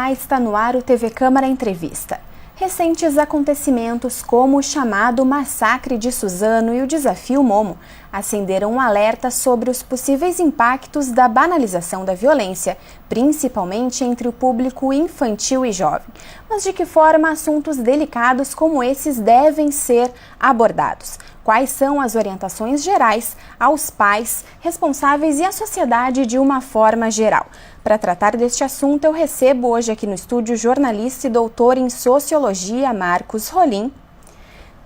Está no ar o TV Câmara Entrevista. Recentes acontecimentos como o chamado Massacre de Suzano e o Desafio Momo acenderam um alerta sobre os possíveis impactos da banalização da violência, principalmente entre o público infantil e jovem. Mas de que forma assuntos delicados como esses devem ser abordados? Quais são as orientações gerais aos pais, responsáveis e à sociedade de uma forma geral? Para tratar deste assunto, eu recebo hoje aqui no estúdio o jornalista e doutor em Sociologia, Marcos Rolim.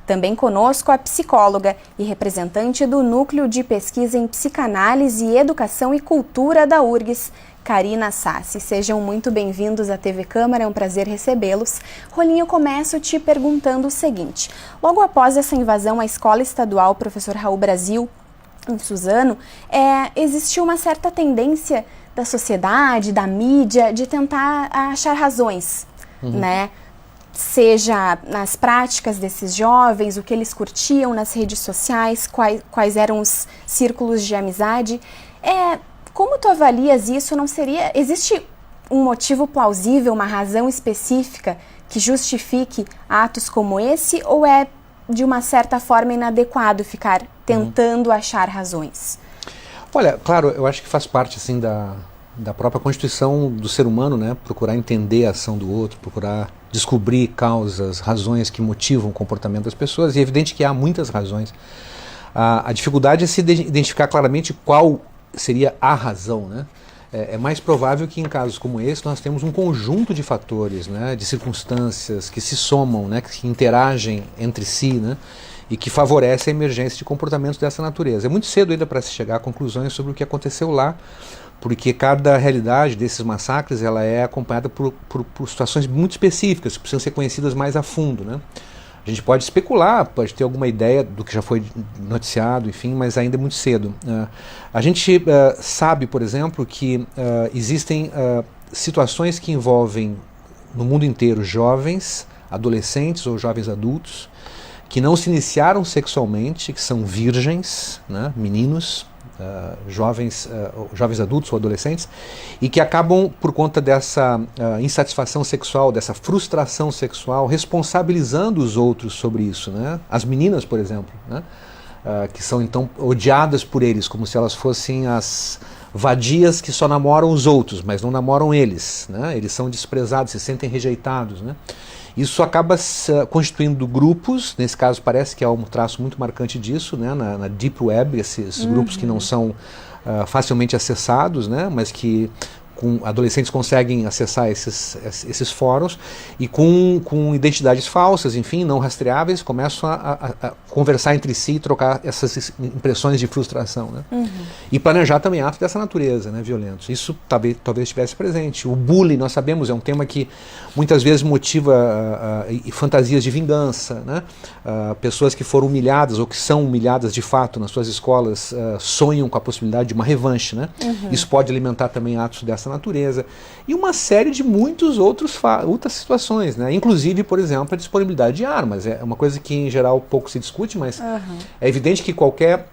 Também conosco a psicóloga e representante do Núcleo de Pesquisa em Psicanálise, Educação e Cultura da URGS, Karina Sassi. Sejam muito bem-vindos à TV Câmara, é um prazer recebê-los. Rolim, eu começo te perguntando o seguinte: logo após essa invasão à Escola Estadual Professor Raul Brasil, em Suzano, existiu uma certa tendência da sociedade, da mídia, de tentar achar razões, né? Seja nas práticas desses jovens, o que eles curtiam nas redes sociais, quais eram os círculos de amizade. Como tu avalias isso? Existe um motivo plausível, uma razão específica que justifique atos como esse, ou é de uma certa forma inadequado ficar tentando achar razões? Olha, claro, eu acho que faz parte assim da própria constituição do ser humano, né? Procurar entender a ação do outro, procurar descobrir causas, razões que motivam o comportamento das pessoas, e é evidente que há muitas razões. A dificuldade é se identificar claramente qual seria a razão, né? É mais provável que em casos como esse nós temos um conjunto de fatores, né, de circunstâncias que se somam, né, que interagem entre si, né, e que favorecem a emergência de comportamentos dessa natureza. É muito cedo ainda para se chegar a conclusões sobre o que aconteceu lá, porque cada realidade desses massacres ela é acompanhada por situações muito específicas, que precisam ser conhecidas mais a fundo, né? A gente pode especular, pode ter alguma ideia do que já foi noticiado, enfim, mas ainda é muito cedo. A gente sabe, por exemplo, que existem situações que envolvem no mundo inteiro jovens, adolescentes ou jovens adultos, que não se iniciaram sexualmente, que são virgens, né, meninos, jovens adultos ou adolescentes, e que acabam, por conta dessa insatisfação sexual, dessa frustração sexual, responsabilizando os outros sobre isso, né? As meninas, por exemplo, né? Que são então odiadas por eles, como se elas fossem as vadias que só namoram os outros, mas não namoram eles, né? Eles são desprezados, se sentem rejeitados, né? Isso acaba constituindo grupos, nesse caso parece que há um traço muito marcante disso, né, na Deep Web, esses grupos que não são facilmente acessados, né, mas que adolescentes conseguem acessar esses fóruns e com identidades falsas, enfim, não rastreáveis, começam a conversar entre si e trocar essas impressões de frustração, né? E planejar também atos dessa natureza, né, violentos. Isso talvez estivesse presente. O bullying, nós sabemos, é um tema que muitas vezes motiva fantasias de vingança, né? Pessoas que foram humilhadas ou que são humilhadas de fato nas suas escolas sonham com a possibilidade de uma revanche, né? Isso pode alimentar também atos dessa natureza e uma série de outras situações, né? Inclusive, por exemplo, a disponibilidade de armas. É uma coisa que em geral pouco se discute, mas é evidente que qualquer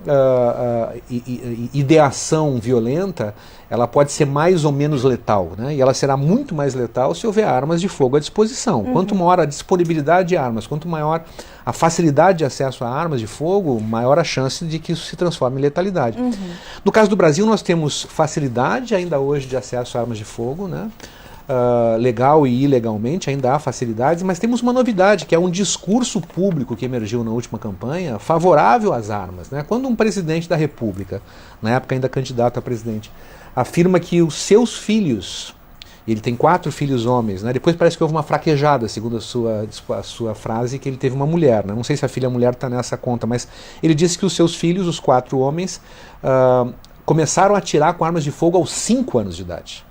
ideação violenta ela pode ser mais ou menos letal, né? E ela será muito mais letal se houver armas de fogo à disposição. Quanto maior a disponibilidade de armas, quanto maior a facilidade de acesso a armas de fogo, maior a chance de que isso se transforme em letalidade. No caso do Brasil, nós temos facilidade ainda hoje de acesso a armas de fogo, né? Legal e ilegalmente, ainda há facilidades, mas temos uma novidade, que é um discurso público que emergiu na última campanha favorável às armas, né? Quando um presidente da República, na época ainda candidato a presidente, afirma que os seus filhos, ele tem 4 filhos homens, né? Depois parece que houve uma fraquejada, segundo a sua frase, que ele teve uma mulher, né? Não sei se a filha mulher está nessa conta, mas ele disse que os seus filhos, os 4 homens, começaram a atirar com armas de fogo aos 5 anos de idade.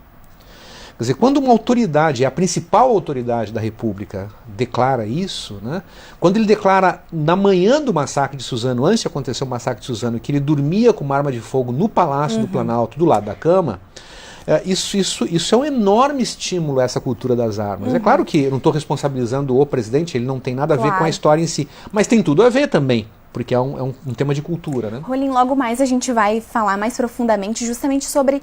Quer dizer, quando uma autoridade, a principal autoridade da República, declara isso, né? Quando ele declara na manhã do massacre de Suzano, antes de acontecer o massacre de Suzano, que ele dormia com uma arma de fogo no Palácio do Planalto, do lado da cama, isso é um enorme estímulo a essa cultura das armas. É claro que eu não estou responsabilizando o presidente, ele não tem nada a ver com a história em si, mas tem tudo a ver também, porque é um tema de cultura, né? Rolim, logo mais a gente vai falar mais profundamente justamente sobre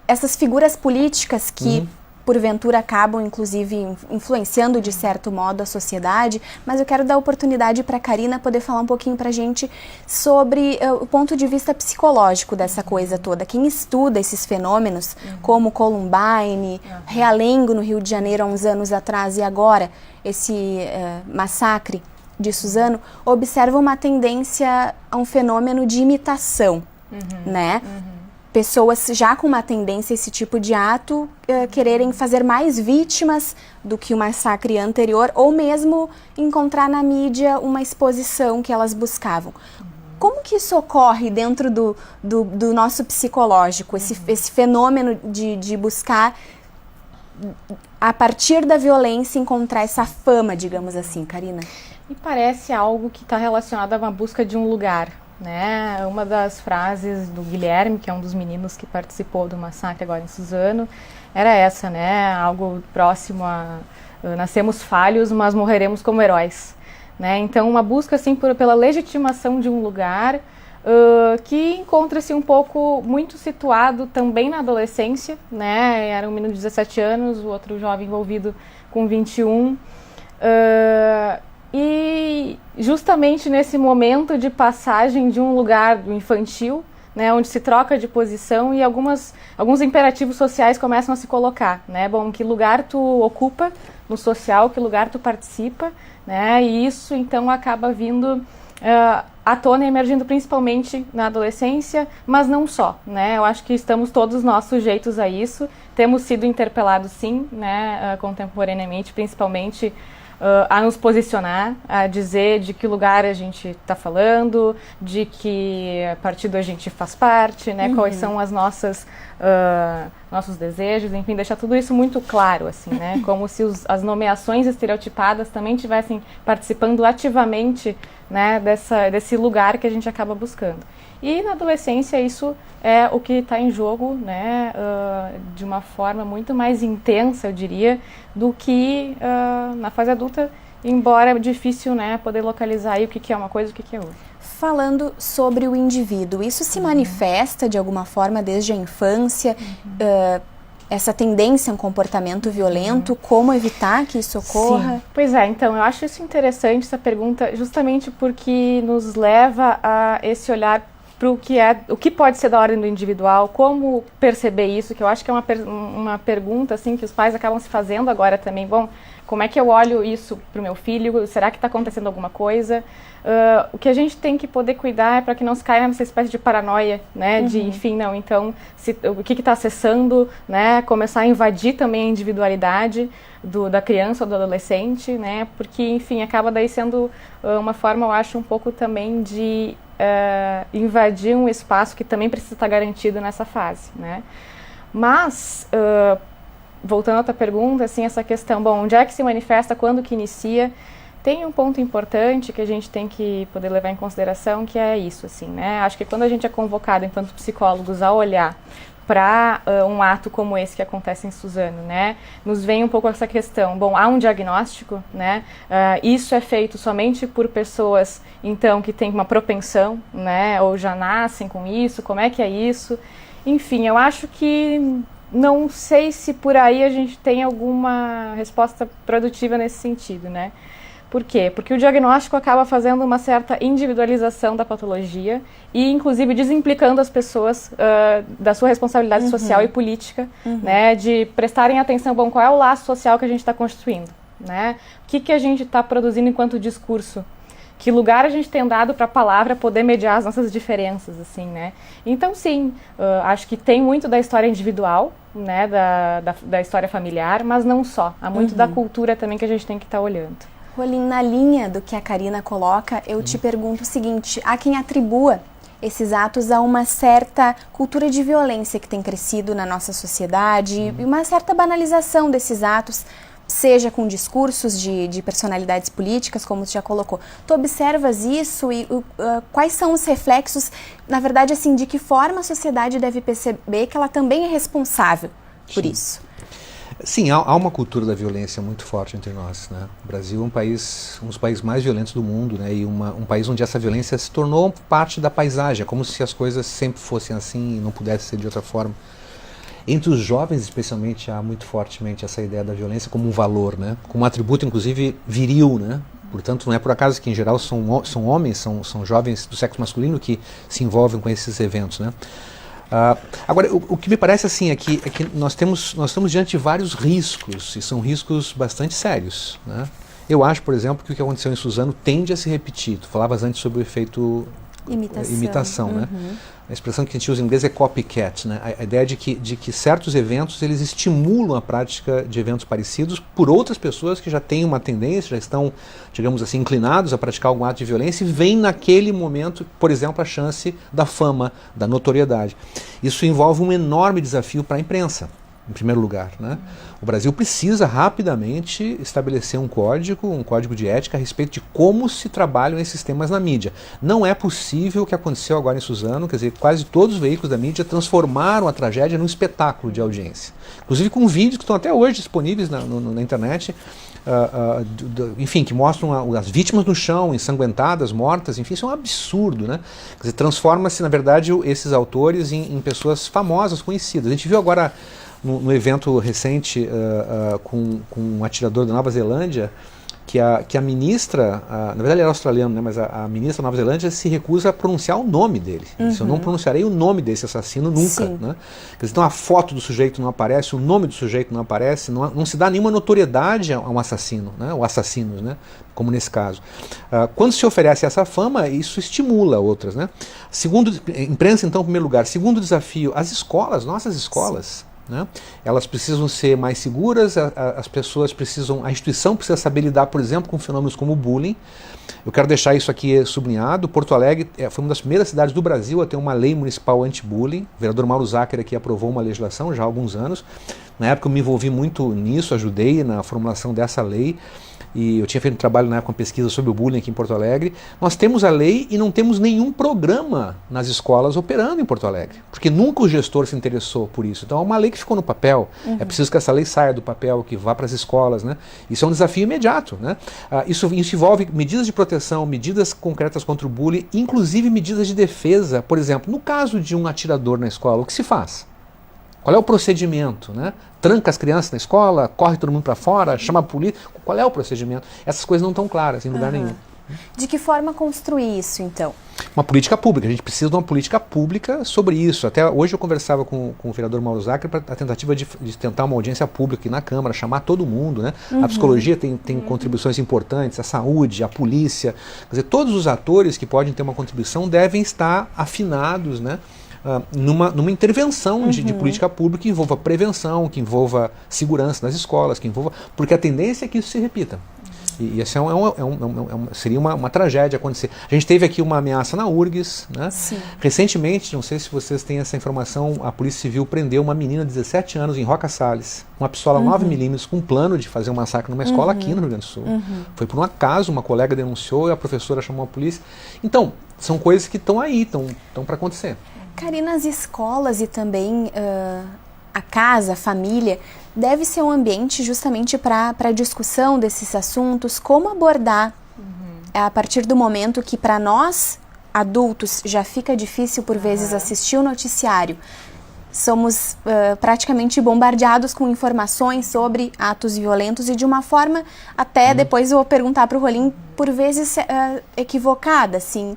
essas figuras políticas que porventura acabam, inclusive, influenciando de certo modo a sociedade, mas eu quero dar oportunidade para a Karina poder falar um pouquinho para a gente sobre o ponto de vista psicológico dessa coisa toda. Quem estuda esses fenômenos, como Columbine, Realengo no Rio de Janeiro há uns anos atrás e agora esse massacre de Suzano, observa uma tendência a um fenômeno de imitação, né? Pessoas já com uma tendência a esse tipo de ato quererem fazer mais vítimas do que o massacre anterior ou mesmo encontrar na mídia uma exposição que elas buscavam. Como que isso ocorre dentro do nosso psicológico, esse fenômeno de buscar, a partir da violência, encontrar essa fama, digamos assim, Karina? Me parece algo que está relacionado a uma busca de um lugar, né? Uma das frases do Guilherme, que é um dos meninos que participou do massacre agora em Suzano, era essa, né? Algo próximo a nascemos falhos, mas morreremos como heróis, né? Então, uma busca assim pela legitimação de um lugar que encontra-se um pouco muito situado também na adolescência, né? Era um menino de 17 anos, o outro jovem envolvido com 21. E justamente nesse momento de passagem de um lugar do infantil, né, onde se troca de posição e alguns imperativos sociais começam a se colocar, né? Bom, que lugar tu ocupa no social, que lugar tu participa, né? E isso então acaba vindo à tona e emergindo principalmente na adolescência, mas não só, né? Eu acho que estamos todos nós sujeitos a isso, temos sido interpelados sim, né, contemporaneamente, principalmente a nos posicionar, a dizer de que lugar a gente está falando, de que partido a gente faz parte, né? Quais são as nossos desejos, enfim, deixar tudo isso muito claro, assim, né? Como se as nomeações estereotipadas também estivessem participando ativamente, né, desse lugar que a gente acaba buscando. E na adolescência isso é o que está em jogo, né, de uma forma muito mais intensa, eu diria, do que na fase adulta, embora é difícil, né, poder localizar aí o que é uma coisa e o que é outra. Falando sobre o indivíduo, isso se manifesta de alguma forma desde a infância? Essa tendência a um comportamento violento, como evitar que isso ocorra? Sim. Pois é, então, eu acho isso interessante, essa pergunta, justamente porque nos leva a esse olhar para o que pode ser da ordem do individual, como perceber isso, que eu acho que é uma pergunta assim, que os pais acabam se fazendo agora também. Bom, como é que eu olho isso para o meu filho? Será que está acontecendo alguma coisa? O que a gente tem que poder cuidar é para que não se caia nessa espécie de paranoia, né? De, enfim, não, então, o que está acessando, né? Começar a invadir também a individualidade da criança ou do adolescente, né? Porque, enfim, acaba daí sendo uma forma, eu acho, um pouco também de invadir um espaço que também precisa estar garantido nessa fase, né? Mas, voltando à tua pergunta, assim, essa questão, bom, onde é que se manifesta, quando que inicia? Tem um ponto importante que a gente tem que poder levar em consideração, que é isso, assim, né? Acho que quando a gente é convocado, enquanto psicólogos, a olhar para um ato como esse que acontece em Suzano, né? Nos vem um pouco essa questão, bom, há um diagnóstico, né? Isso é feito somente por pessoas, então, que têm uma propensão, né? Ou já nascem com isso, como é que é isso? Enfim, eu acho que não sei se por aí a gente tem alguma resposta produtiva nesse sentido, né? Por quê? Porque o diagnóstico acaba fazendo uma certa individualização da patologia e, inclusive, desimplicando as pessoas da sua responsabilidade social e política, né? De prestarem atenção, bom, qual é o laço social que a gente está constituindo, né? O que a gente está produzindo enquanto discurso? Que lugar a gente tem dado para a palavra poder mediar as nossas diferenças, assim, né? Então, sim, acho que tem muito da história individual, né? Da história familiar, mas não só. Há muito da cultura também que a gente tem que estar olhando. Rolim, na linha do que a Karina coloca, eu te pergunto o seguinte: há quem atribua esses atos a uma certa cultura de violência que tem crescido na nossa sociedade e uma certa banalização desses atos, seja com discursos de personalidades políticas, como você já colocou. Tu observas isso e quais são os reflexos, na verdade, assim, de que forma a sociedade deve perceber que ela também é responsável por isso? Sim, há uma cultura da violência muito forte entre nós, né? O Brasil é um dos países mais violentos do mundo, né? E um país onde essa violência se tornou parte da paisagem, como se as coisas sempre fossem assim e não pudesse ser de outra forma. Entre os jovens, especialmente, há muito fortemente essa ideia da violência como um valor, né? Como um atributo, inclusive, viril, né? Portanto, não é por acaso que, em geral, são homens, são jovens do sexo masculino que se envolvem com esses eventos, né? Agora, o que me parece assim é que nós estamos diante de vários riscos, e são riscos bastante sérios, né? Eu acho, por exemplo, que o que aconteceu em Suzano tende a se repetir. Tu falavas antes sobre o efeito imitação, né? A expressão que a gente usa em inglês é copycat, né? A ideia de que certos eventos eles estimulam a prática de eventos parecidos por outras pessoas que já têm uma tendência, já estão, digamos assim, inclinados a praticar algum ato de violência e vem naquele momento, por exemplo, a chance da fama, da notoriedade. Isso envolve um enorme desafio para a imprensa, em primeiro lugar, né? O Brasil precisa rapidamente estabelecer um código de ética a respeito de como se trabalham esses temas na mídia. Não é possível o que aconteceu agora em Suzano, quer dizer, quase todos os veículos da mídia transformaram a tragédia num espetáculo de audiência. Inclusive com vídeos que estão até hoje disponíveis na internet, enfim, que mostram as vítimas no chão, ensanguentadas, mortas, enfim, isso é um absurdo, né? Quer dizer, transforma-se, na verdade, esses autores em pessoas famosas, conhecidas. A gente viu agora no evento recente com um atirador da Nova Zelândia, que a ministra, na verdade ele era australiano, né, mas a ministra da Nova Zelândia se recusa a pronunciar o nome dele. Eu não pronunciarei o nome desse assassino nunca. Né? Quer dizer, então a foto do sujeito não aparece, o nome do sujeito não aparece, não se dá nenhuma notoriedade a um assassino, né, ou assassinos, né, como nesse caso. Quando se oferece essa fama, isso estimula outras. Né? Segundo, imprensa então, em primeiro lugar. Segundo desafio, as escolas, nossas escolas. Sim. Né? Elas precisam ser mais seguras, as pessoas precisam, a instituição precisa saber lidar, por exemplo, com fenômenos como o bullying. Eu quero deixar isso aqui sublinhado. Porto Alegre foi uma das primeiras cidades do Brasil a ter uma lei municipal anti-bullying. O vereador Mauro Zacher aqui aprovou uma legislação já há alguns anos. Na época eu me envolvi muito nisso, ajudei na formulação dessa lei. E eu tinha feito um trabalho na época, uma pesquisa sobre o bullying aqui em Porto Alegre. Nós temos a lei e não temos nenhum programa nas escolas operando em Porto Alegre, porque nunca o gestor se interessou por isso. Então é uma lei que ficou no papel, é preciso que essa lei saia do papel, que vá para as escolas, né? Isso é um desafio imediato, né? Isso envolve medidas de proteção, medidas concretas contra o bullying, inclusive medidas de defesa. Por exemplo, no caso de um atirador na escola, o que se faz? Qual é o procedimento? Né? Tranca as crianças na escola, corre todo mundo para fora, chama a polícia. Qual é o procedimento? Essas coisas não estão claras em lugar nenhum. De que forma construir isso, então? Uma política pública. A gente precisa de uma política pública sobre isso. Até hoje eu conversava com o vereador Mauro Zacher para a tentativa de tentar uma audiência pública aqui na Câmara, chamar todo mundo. Né? A psicologia tem contribuições importantes, a saúde, a polícia. Quer dizer, todos os atores que podem ter uma contribuição devem estar afinados, né? Numa intervenção de política pública que envolva prevenção, que envolva segurança nas escolas, que envolva, porque a tendência é que isso se repita. E isso seria uma tragédia acontecer. A gente teve aqui uma ameaça na URGS, né? Recentemente, não sei se vocês têm essa informação, a Polícia Civil prendeu uma menina de 17 anos em Roca Salles, uma pistola 9mm com um plano de fazer um massacre numa escola aqui no Rio Grande do Sul. Foi por um acaso, uma colega denunciou e a professora chamou a polícia. Então, são coisas que estão aí, estão para acontecer. Karina, as escolas e também a casa, a família, deve ser um ambiente justamente para a discussão desses assuntos, como abordar a partir do momento que para nós, adultos, já fica difícil por vezes assistir o noticiário. Somos praticamente bombardeados com informações sobre atos violentos e de uma forma, até depois eu vou perguntar para o Rolim, por vezes equivocada, assim.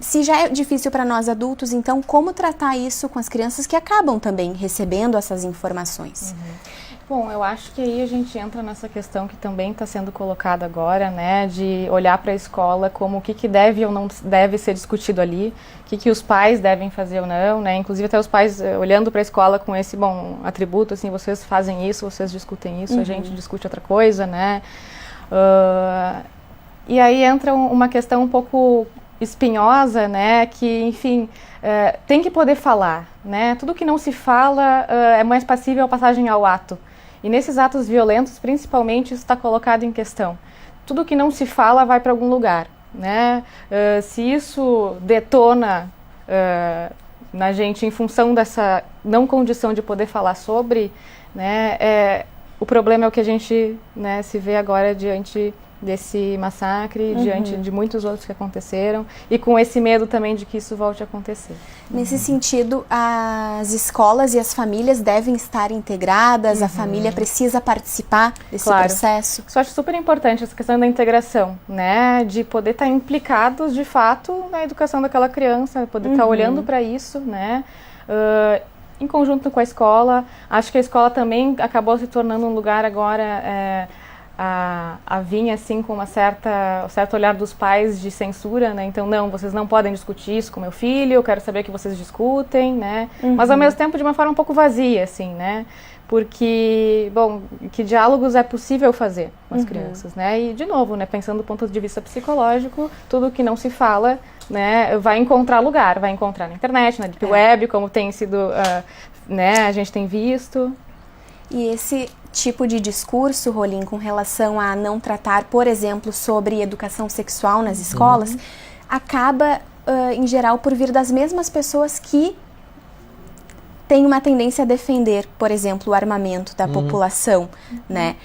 Se já é difícil para nós adultos, então como tratar isso com as crianças que acabam também recebendo essas informações? Bom, eu acho que aí a gente entra nessa questão que também está sendo colocada agora, né, de olhar para a escola como o que deve ou não deve ser discutido ali, o que os pais devem fazer ou não, né, inclusive até os pais olhando para a escola com esse, atributo, assim, vocês fazem isso, vocês discutem isso, a gente discute outra coisa, né, e aí entra uma questão um pouco espinhosa, né, que, enfim, tem que poder falar, né, tudo que não se fala é mais passível à passagem ao ato. E nesses atos violentos, principalmente, isso está colocado em questão. Tudo que não se fala vai para algum lugar, né? Se isso detona na gente em função dessa não condição de poder falar sobre, né, o problema é o que a gente, né, se vê agora diante desse massacre, diante de muitos outros que aconteceram, e com esse medo também de que isso volte a acontecer. Nesse sentido, as escolas e as famílias devem estar integradas, a família precisa participar desse processo? Isso eu acho super importante, essa questão da integração, né, de poder estar implicados, de fato, na educação daquela criança, poder estar olhando para isso, né, em conjunto com a escola. Acho que a escola também acabou se tornando um lugar agora a vir assim com um certo olhar dos pais de censura, né? Então, não, vocês não podem discutir isso com meu filho, eu quero saber que vocês discutem, né? Mas ao mesmo tempo de uma forma um pouco vazia, assim, né? Porque, bom, que diálogos é possível fazer com as crianças, né? E, de novo, né, pensando do ponto de vista psicológico, tudo que não se fala, né, vai encontrar lugar, vai encontrar na internet, na deep web, como tem sido, né, a gente tem visto. E esse tipo de discurso, Rolim, com relação a não tratar, por exemplo, sobre educação sexual nas escolas, acaba, em geral, por vir das mesmas pessoas que têm uma tendência a defender, por exemplo, o armamento da população, né?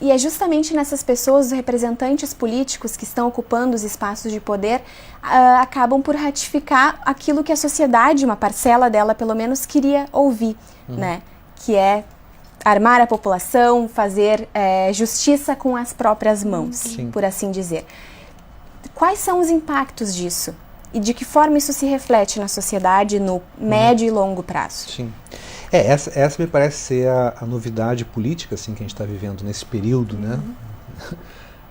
E é justamente nessas pessoas, os representantes políticos que estão ocupando os espaços de poder, acabam por ratificar aquilo que a sociedade, uma parcela dela pelo menos, queria ouvir, né? Que é armar a população, fazer justiça com as próprias mãos, por assim dizer. Quais são os impactos disso? E de que forma isso se reflete na sociedade no médio e longo prazo? Sim. Essa me parece ser a novidade política assim, que a gente está vivendo nesse período, né?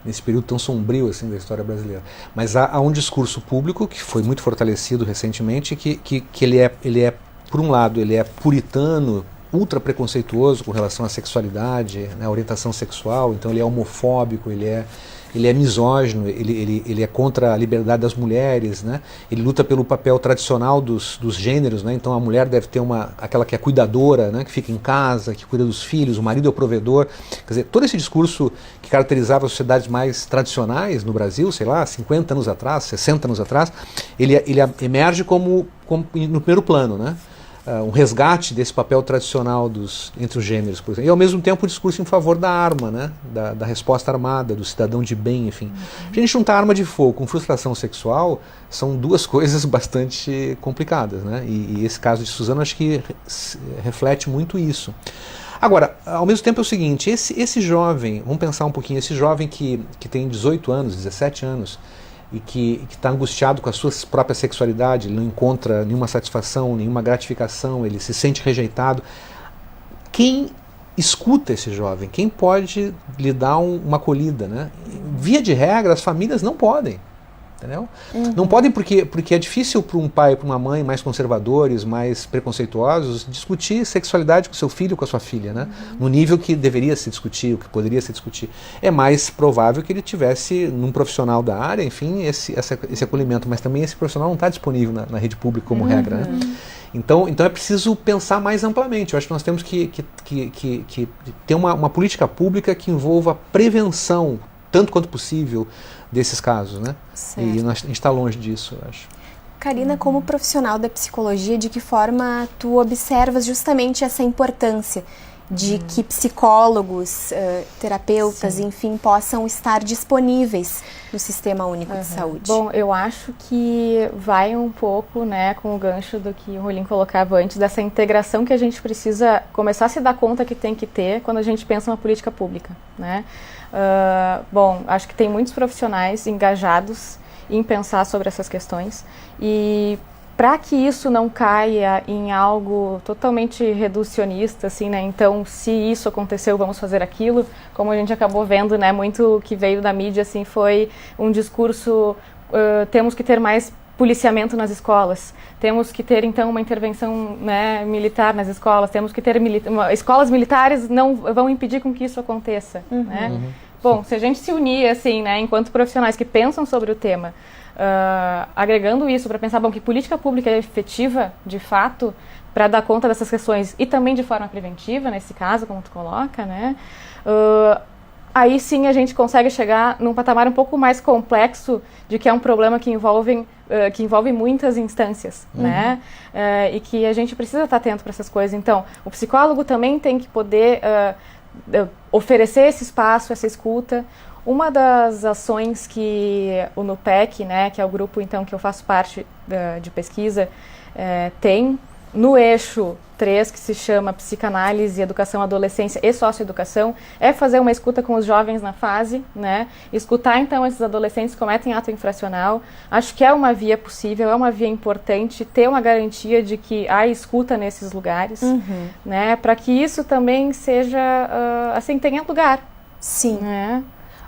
Nesse período tão sombrio assim, da história brasileira. Mas há um discurso público que foi muito fortalecido recentemente, que ele é, por um lado, ele é puritano, ultra preconceituoso com relação à sexualidade, né, à orientação sexual, então ele é homofóbico, ele é misógino, ele é contra a liberdade das mulheres, né? Ele luta pelo papel tradicional dos gêneros, né? Então a mulher deve ter aquela que é cuidadora, né? Que fica em casa, que cuida dos filhos, o marido é o provedor. Quer dizer, todo esse discurso que caracterizava as sociedades mais tradicionais no Brasil, sei lá, 50 anos atrás, 60 anos atrás, ele emerge como no primeiro plano, né? Um resgate desse papel tradicional entre os gêneros, por exemplo. E ao mesmo tempo o discurso em favor da arma, né? da resposta armada, do cidadão de bem, enfim. A gente juntar arma de fogo com frustração sexual são duas coisas bastante complicadas, né? E esse caso de Suzano acho que reflete muito isso. Agora, ao mesmo tempo é o seguinte, esse jovem, vamos pensar um pouquinho, esse jovem que tem 18 anos, 17 anos, e que está angustiado com a sua própria sexualidade, ele não encontra nenhuma satisfação, nenhuma gratificação, ele se sente rejeitado. Quem escuta esse jovem? Quem pode lhe dar uma acolhida, né? Via de regra, as famílias não podem. Entendeu? Não podem porque é difícil para um pai e para uma mãe mais conservadores, mais preconceituosos, discutir sexualidade com seu filho ou com a sua filha, né? No nível que deveria se discutir, o que poderia se discutir. É mais provável que ele tivesse, num profissional da área, enfim, esse acolhimento, mas também esse profissional não está disponível na rede pública como regra, né? Então é preciso pensar mais amplamente. Eu acho que nós temos que ter uma política pública que envolva prevenção, tanto quanto possível, desses casos, né? Certo. E a gente está longe disso, eu acho. Karina, como profissional da psicologia, de que forma tu observas justamente essa importância de que psicólogos, terapeutas, enfim, possam estar disponíveis no Sistema Único de Saúde? Bom, eu acho que vai um pouco, né, com o gancho do que o Rolim colocava antes, dessa integração que a gente precisa começar a se dar conta que tem que ter quando a gente pensa uma política pública, né? Bom, acho que tem muitos profissionais engajados em pensar sobre essas questões e para que isso não caia em algo totalmente reducionista, assim, né? Então, se isso aconteceu, vamos fazer aquilo. Como a gente acabou vendo, né? Muito que veio da mídia, assim, foi um discurso, temos que ter mais policiamento nas escolas, temos que ter, então, uma intervenção, né, militar nas escolas, temos que ter escolas militares não vão impedir com que isso aconteça, né? Bom, se a gente se unir, assim, né, enquanto profissionais que pensam sobre o tema, agregando isso para pensar, bom, que política pública é efetiva, de fato, para dar conta dessas questões e também de forma preventiva, nesse caso, como tu coloca, né? Aí sim a gente consegue chegar num patamar um pouco mais complexo de que é um problema que envolve muitas instâncias, né? E que a gente precisa estar atento para essas coisas. Então, o psicólogo também tem que poder oferecer esse espaço, essa escuta. Uma das ações que o NUPEC, né, que é o grupo então que eu faço parte de pesquisa, tem no eixo 3, que se chama Psicanálise, Educação, Adolescência e Socioeducação, é fazer uma escuta com os jovens na fase, né? Escutar então esses adolescentes que cometem ato infracional. Acho que é uma via possível, é uma via importante ter uma garantia de que há escuta nesses lugares, né? Para que isso também seja, assim, tenha lugar. Sim. Né?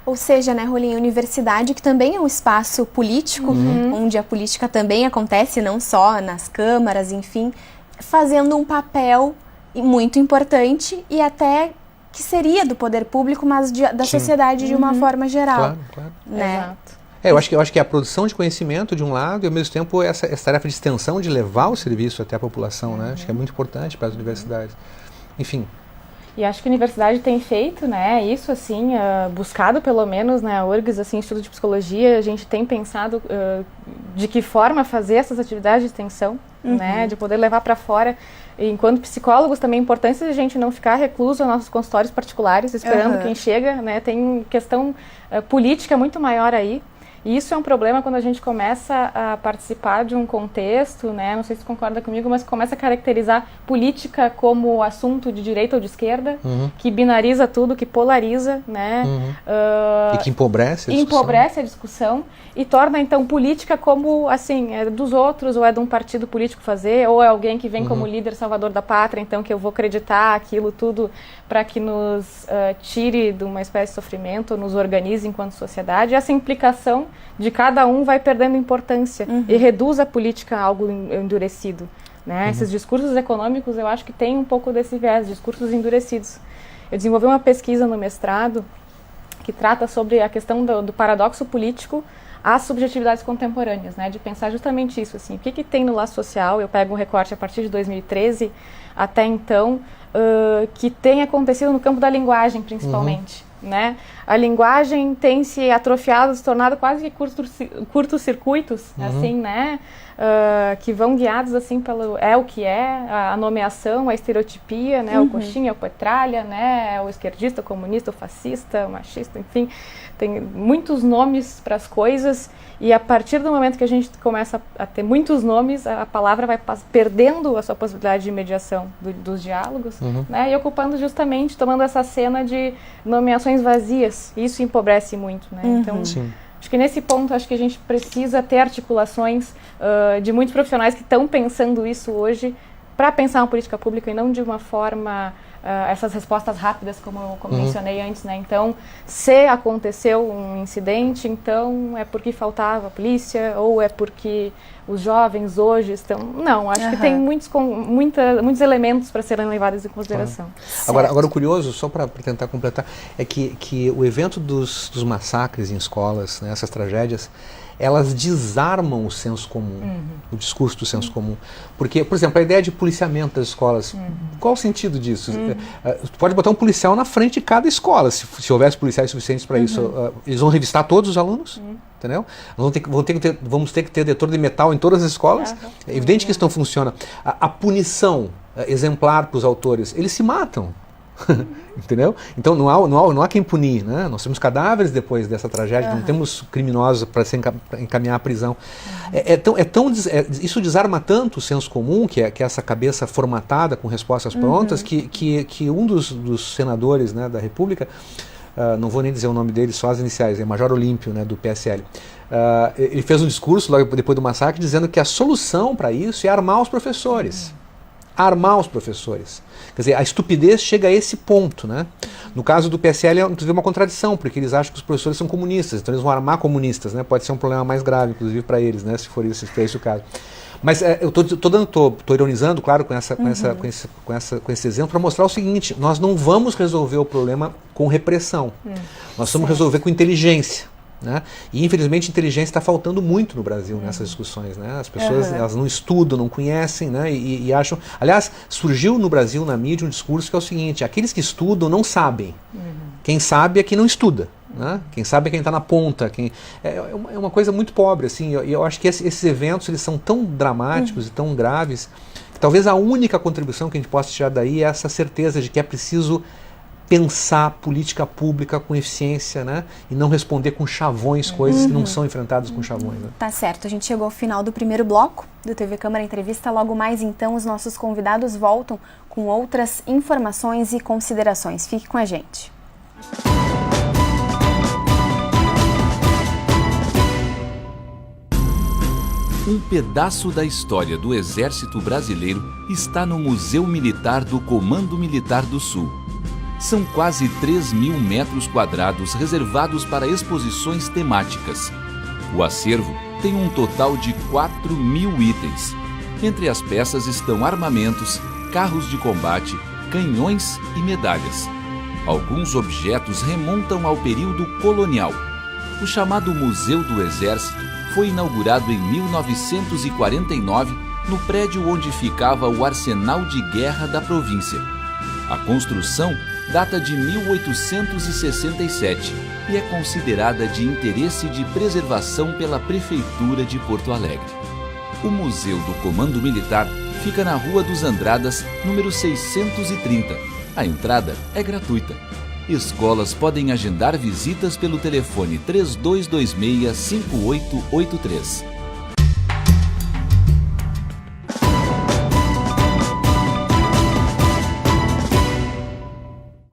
Ou seja, né, Rolim, a universidade, que também é um espaço político, onde a política também acontece, não só nas câmaras, enfim, fazendo um papel muito importante e até que seria do poder público, mas da sociedade de uma forma geral. Claro. Né? Exato. Eu acho que é a produção de conhecimento de um lado e ao mesmo tempo essa tarefa de extensão de levar o serviço até a população, né? Acho que é muito importante para as universidades. Enfim. E acho que a universidade tem feito, né, isso assim, buscado pelo menos, né, a URGS, assim, Instituto de Psicologia, a gente tem pensado de que forma fazer essas atividades de extensão, né, de poder levar para fora. E, enquanto psicólogos também é importante a gente não ficar recluso aos nossos consultórios particulares, esperando quem chega, né, tem questão política muito maior aí. E isso é um problema quando a gente começa a participar de um contexto, né, não sei se concorda comigo, mas começa a caracterizar política como assunto de direita ou de esquerda, que binariza tudo, que polariza, né? E que empobrece a discussão. Empobrece a discussão e torna, então, política como, assim, é dos outros, ou é de um partido político fazer, ou é alguém que vem como líder salvador da pátria, então que eu vou acreditar aquilo tudo para que nos tire de uma espécie de sofrimento, ou nos organize enquanto sociedade. E essa implicação de cada um vai perdendo importância e reduz a política a algo endurecido. Né? Esses discursos econômicos, eu acho que tem um pouco desse viés, discursos endurecidos. Eu desenvolvi uma pesquisa no mestrado que trata sobre a questão do paradoxo político às subjetividades contemporâneas, né? De pensar justamente isso, assim, o que tem no laço social. Eu pego um recorte a partir de 2013 até então, que tem acontecido no campo da linguagem, principalmente. Né? A linguagem tem se atrofiado, se tornado quase que curtos-circuitos, assim, né? Que vão guiados assim pelo o que é, a nomeação, a estereotipia, né? O coxinha, o petralha, né? O esquerdista, o comunista, o fascista, o machista, enfim, tem muitos nomes para as coisas. E a partir do momento que a gente começa a ter muitos nomes, a palavra vai perdendo a sua possibilidade de mediação dos diálogos, né? E ocupando justamente, tomando essa cena de nomeações vazias. Isso empobrece muito, né? Então, acho que nesse ponto, acho que a gente precisa ter articulações de muitos profissionais que estão pensando isso hoje para pensar uma política pública e não de uma forma... essas respostas rápidas, como eu mencionei antes, né? Então, se aconteceu um incidente, então é porque faltava a polícia ou é porque os jovens hoje estão... Não, acho que tem muitos elementos para serem levados em consideração. Agora, o curioso, só para tentar completar, é que o evento dos massacres em escolas, né, essas tragédias, elas desarmam o senso comum, o discurso do senso comum. Porque, por exemplo, a ideia de policiamento das escolas, qual o sentido disso? Tu pode botar um policial na frente de cada escola, se houvesse policiais suficientes para isso. Eles vão revistar todos os alunos, entendeu? Vamos ter que ter detector de metal em todas as escolas. É evidente que isso não funciona. A punição exemplar para os autores, eles se matam. Entendeu? Então não há quem punir, né? Nós temos cadáveres depois dessa tragédia, não temos criminosos para encaminhar à prisão. Isso desarma tanto o senso comum, que é essa cabeça formatada com respostas prontas, que um dos senadores, né, da República, não vou nem dizer o nome dele, só as iniciais, é Major Olímpio, né, do PSL. Ele fez um discurso logo depois do massacre dizendo que a solução para isso é armar os professores. Armar os professores. Quer dizer, a estupidez chega a esse ponto, né? No caso do PSL, inclusive, é uma contradição, porque eles acham que os professores são comunistas, então eles vão armar comunistas, né? Pode ser um problema mais grave, inclusive, para eles, né? Se for esse o caso. Mas eu estou ironizando, claro, com esse exemplo, para mostrar o seguinte: nós não vamos resolver o problema com repressão, nós vamos resolver com inteligência. Né? E infelizmente inteligência está faltando muito no Brasil nessas discussões, né? As pessoas elas não estudam, não conhecem, né? E acham... Aliás, surgiu no Brasil, na mídia, um discurso que é o seguinte: aqueles que estudam não sabem, quem sabe é quem não estuda, né? Quem sabe é quem está na ponta, é uma coisa muito pobre, assim. Eu acho que esses eventos eles são tão dramáticos e tão graves que talvez a única contribuição que a gente possa tirar daí é essa certeza de que é preciso pensar política pública com eficiência, né? E não responder com chavões, coisas que não são enfrentadas com chavões. Né? Tá certo, a gente chegou ao final do primeiro bloco do TV Câmara Entrevista. Logo mais, então, os nossos convidados voltam com outras informações e considerações. Fique com a gente. Um pedaço da história do Exército Brasileiro está no Museu Militar do Comando Militar do Sul. São quase 3.000 metros quadrados reservados para exposições temáticas. O acervo tem um total de 4.000 itens. Entre as peças estão armamentos, carros de combate, canhões e medalhas. Alguns objetos remontam ao período colonial. O chamado Museu do Exército foi inaugurado em 1949 no prédio onde ficava o Arsenal de Guerra da província. A construção data de 1867 e é considerada de interesse de preservação pela Prefeitura de Porto Alegre. O Museu do Comando Militar fica na Rua dos Andradas, número 630. A entrada é gratuita. Escolas podem agendar visitas pelo telefone 3226-5883.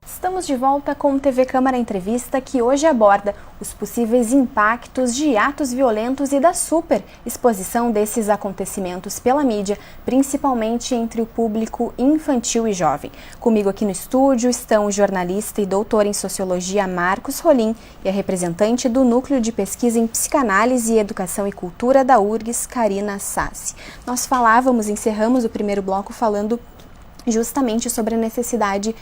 Estamos de volta com o TV Câmara Entrevista, que hoje aborda os possíveis impactos de atos violentos e da super exposição desses acontecimentos pela mídia, principalmente entre o público infantil e jovem. Comigo aqui no estúdio estão o jornalista e doutor em sociologia Marcos Rolim e a representante do Núcleo de Pesquisa em Psicanálise e Educação e Cultura da URGS, Karina Sassi. Nós encerramos o primeiro bloco falando justamente sobre a necessidade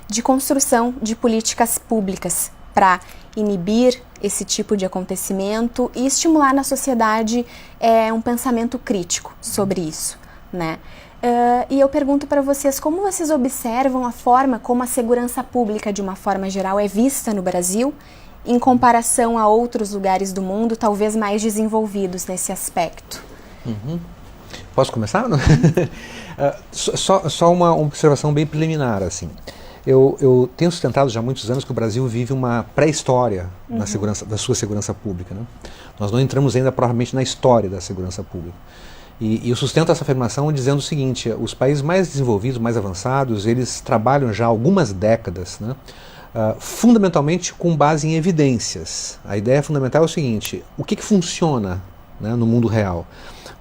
de construção de políticas públicas para inibir esse tipo de acontecimento e estimular na sociedade um pensamento crítico sobre isso, né? E eu pergunto para vocês, como vocês observam a forma como a segurança pública, de uma forma geral, é vista no Brasil, em comparação a outros lugares do mundo, talvez mais desenvolvidos nesse aspecto? Posso começar? Só uma observação bem preliminar, assim. Eu tenho sustentado já há muitos anos que o Brasil vive uma pré-história da sua segurança pública. Né? Nós não entramos ainda provavelmente na história da segurança pública. E eu sustento essa afirmação dizendo o seguinte: os países mais desenvolvidos, mais avançados, eles trabalham já há algumas décadas, né? Fundamentalmente com base em evidências. A ideia fundamental é o seguinte: o que funciona, né, no mundo real?